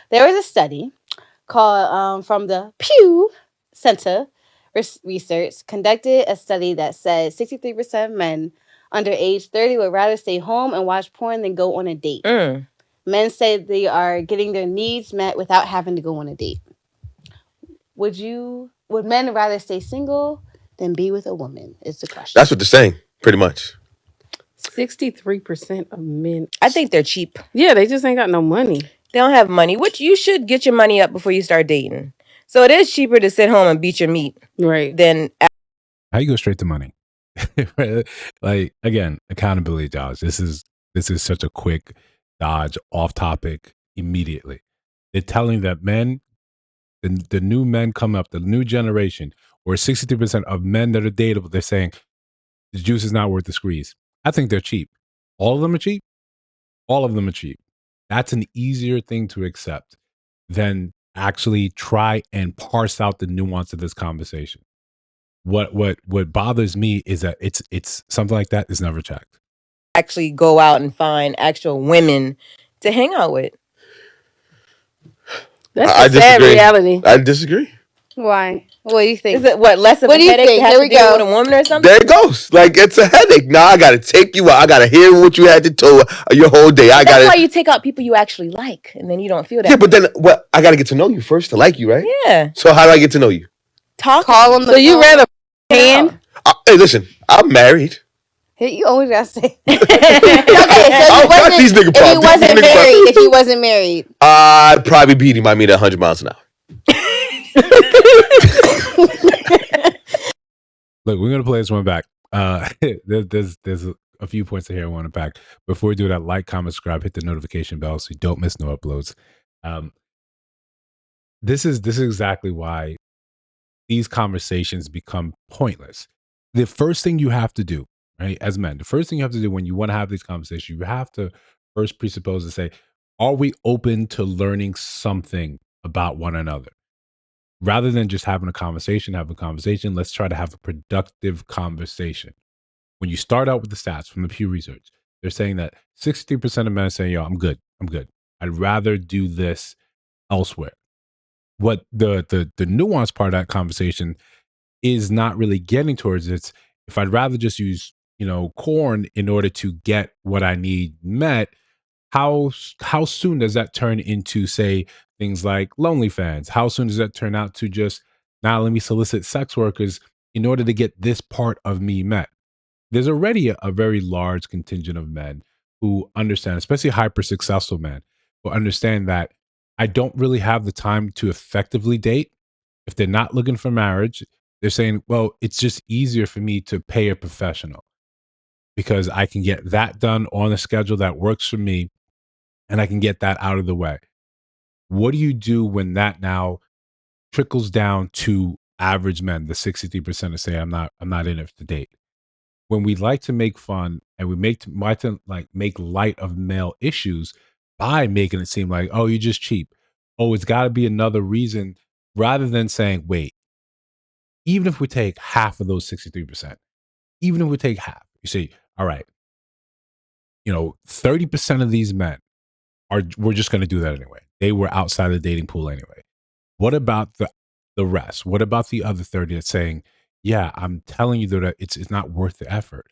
there was a study called from the Pew Center Research conducted a study that said 63% of men under age 30 would rather stay home and watch porn than go on a date. Men say they are getting their needs met without having to go on a date. Would men rather stay single than be with a woman? Is the question. That's what they're saying, pretty much. 63% of men. I think they're cheap. Yeah, they just ain't got no money. They don't have money, which you should get your money up before you start dating. So it is cheaper to sit home and beat your meat. Right. Than how you go straight to money. Like, again, accountability dodge. This is such a quick dodge off topic immediately. They're telling that men, the new men come up, the new generation, where 63% of men that are dateable, they're saying the juice is not worth the squeeze. I think they're cheap. All of them are cheap. All of them are cheap. That's an easier thing to accept than actually try and parse out the nuance of this conversation. What bothers me is that it's something like that is never checked. Actually go out and find actual women to hang out with. That's a sad reality. I disagree. Why? What do you think? Is it less of a headache to have to deal with a woman or something? There it goes. Like, it's a headache. Now I gotta take you out. I gotta hear what you had to tell your whole day. That's why you take out people you actually like, and then you don't feel that. Yeah, but then I gotta get to know you first to like you, right? Yeah. So how do I get to know you? Call them. So you rather hand? Hey, listen, I'm married. Hey, you always gotta say. Okay, so if you wasn't married, I'd probably beat him. I mean, 100 miles an hour. Look, we're gonna play this one back. There's a few points here I want to pack. Before we do that, like, comment, subscribe, hit the notification bell so you don't miss no uploads. This is exactly why these conversations become pointless. The first thing you have to do, right, as men, the first thing you have to do when you want to have these conversations, you have to first presuppose and say, are we open to learning something about one another? Rather than just having a conversation, let's try to have a productive conversation. When you start out with the stats from the Pew Research, they're saying that 63% of men are saying, yo, I'm good. I'd rather do this elsewhere. What the nuance part of that conversation is not really getting towards, it's if I'd rather just use, corn in order to get what I need met, how soon does that turn into, say, things like lonely fans? How soon does that turn out to just, now let me solicit sex workers in order to get this part of me met? There's already a very large contingent of men who understand, especially hyper successful men, who understand that I don't really have the time to effectively date. If they're not looking for marriage, they're saying, well, it's just easier for me to pay a professional because I can get that done on a schedule that works for me and I can get that out of the way. What do you do when that now trickles down to average men, the 63% to say, I'm not in it to date? When we like to make fun and we make light of male issues by making it seem like, oh, you're just cheap. Oh, it's got to be another reason, rather than saying, wait, even if we take half of those 63%, even if we take half, you say, all right, 30% of these men we're just going to do that anyway. They were outside the dating pool anyway. What about the rest? What about the other 30 that's saying, yeah, I'm telling you that it's not worth the effort?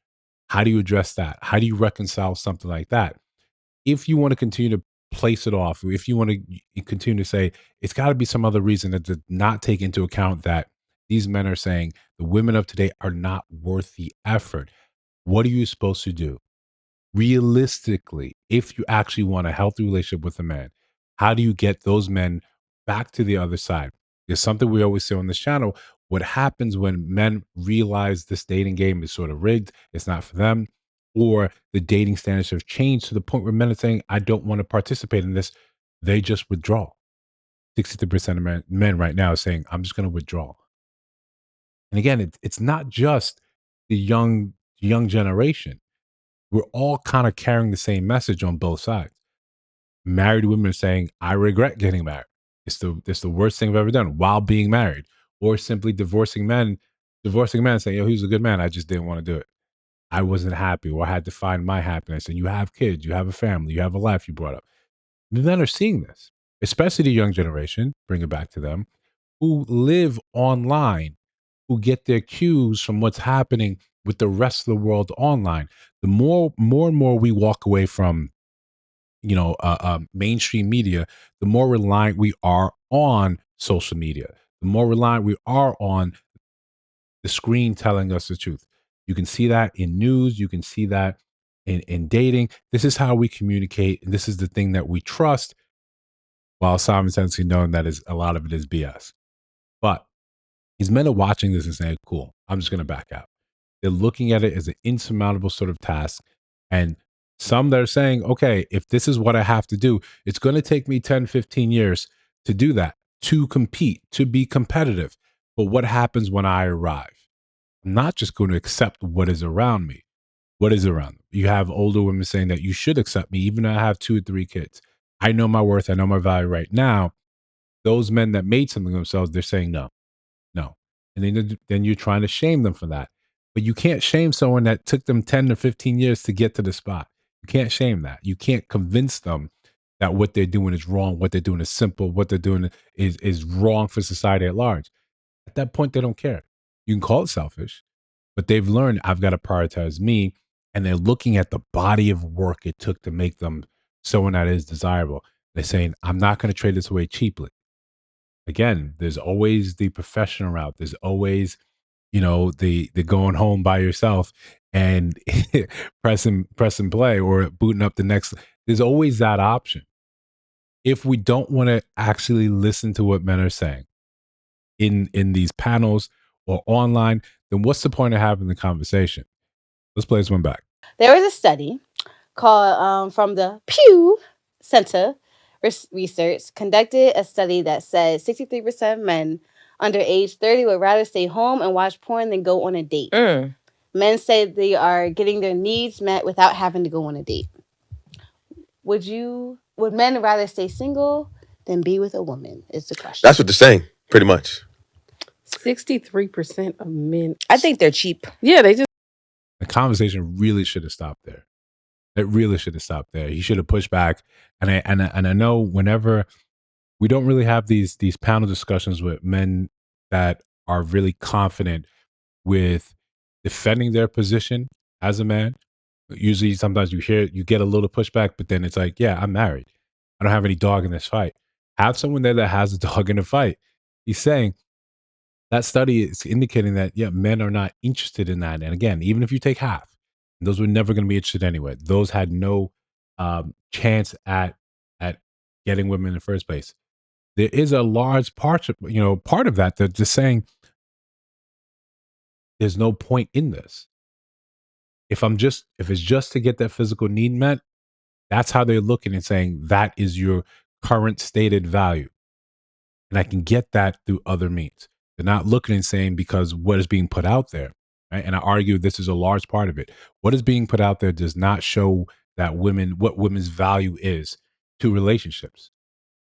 How do you address that? How do you reconcile something like that? If you want to continue to place it off, if you want to continue to say, it's got to be some other reason that did not take into account that these men are saying the women of today are not worth the effort. What are you supposed to do? Realistically, if you actually want a healthy relationship with a man, how do you get those men back to the other side? There's something we always say on this channel. What happens when men realize this dating game is sort of rigged, it's not for them, or the dating standards have changed to the point where men are saying, I don't want to participate in this, they just withdraw. 63% of men right now are saying, I'm just going to withdraw. And again, it's not just the young generation. We're all kind of carrying the same message on both sides. Married women are saying, I regret getting married. It's the worst thing I've ever done while being married. Or simply divorcing men saying, yo, he was a good man, I just didn't want to do it. I wasn't happy, or I had to find my happiness. And you have kids, you have a family, you have a life you brought up. The men are seeing this. especially the young generation, bring it back to them, who live online, who get their cues from what's happening with the rest of the world online. The more and more we walk away from, mainstream media, the more reliant we are on social media, the more reliant we are on the screen telling us the truth. You can see that in news. You can see that in dating. This is how we communicate. And this is the thing that we trust, while simultaneously knowing that is a lot of it is BS. But these men are watching this and saying, cool, I'm just going to back out. They're looking at it as an insurmountable sort of task. And some that are saying, okay, if this is what I have to do, it's going to take me 10, 15 years to do that, to compete, to be competitive. But what happens when I arrive? I'm not just going to accept what is around me. What is around them? You have older women saying that you should accept me, even though I have 2 or 3 kids. I know my worth. I know my value right now. Those men that made something of themselves, they're saying no, no. And then you're trying to shame them for that. But you can't shame someone that took them 10 to 15 years to get to the spot. You can't shame that. You can't convince them that what they're doing is wrong, what they're doing is simple, what they're doing is wrong for society at large. At that point, they don't care. You can call it selfish, but they've learned I've got to prioritize me. And they're looking at the body of work it took to make them someone that is desirable. They're saying, I'm not going to trade this away cheaply. Again, there's always the professional route. There's always, the going home by yourself and press and play, or booting up the next. There's always that option. If we don't want to actually listen to what men are saying in these panels or online, then what's the point of having the conversation? Let's play this one back. There was a study called from the Pew Center Research conducted a study that said 63% of men under age 30 would rather stay home and watch porn than go on a date. Men say they are getting their needs met without having to go on a date. Would men rather stay single than be with a woman, is the question. That's what they're saying, pretty much. 63% of men. I think they're cheap. Yeah, they just. The conversation really should have stopped there. It really should have stopped there. He should have pushed back. And I know whenever we don't really have these panel discussions with men that are really confident with defending their position as a man. Usually, sometimes you get a little pushback, but then it's like, yeah, I'm married. I don't have any dog in this fight. Have someone there that has a dog in the fight. He's saying that study is indicating that, yeah, men are not interested in that. And again, even if you take half, those were never going to be interested anyway. Those had no chance at getting women in the first place. There is a large part of that that's just saying there's no point in this. If it's just to get that physical need met, that's how they're looking and saying that is your current stated value. And I can get that through other means. They're not looking and saying because what is being put out there. Right? And I argue this is a large part of it. What is being put out there does not show that what women's value is to relationships.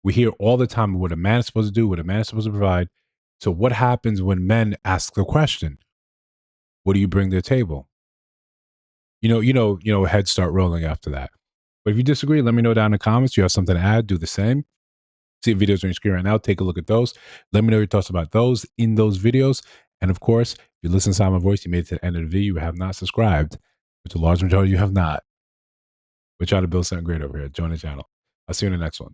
We hear all the time what a man is supposed to do, what a man is supposed to provide. So what happens when men ask the question? What do you bring to the table? Heads start rolling after that. But if you disagree, let me know down in the comments. You have something to add, do the same. See videos on your screen right now. Take a look at those. Let me know your thoughts about those in those videos. And of course, if you listen to my voice, you made it to the end of the video, you have not subscribed, which a large majority you have not. We're trying to build something great over here. Join the channel. I'll see you in the next one.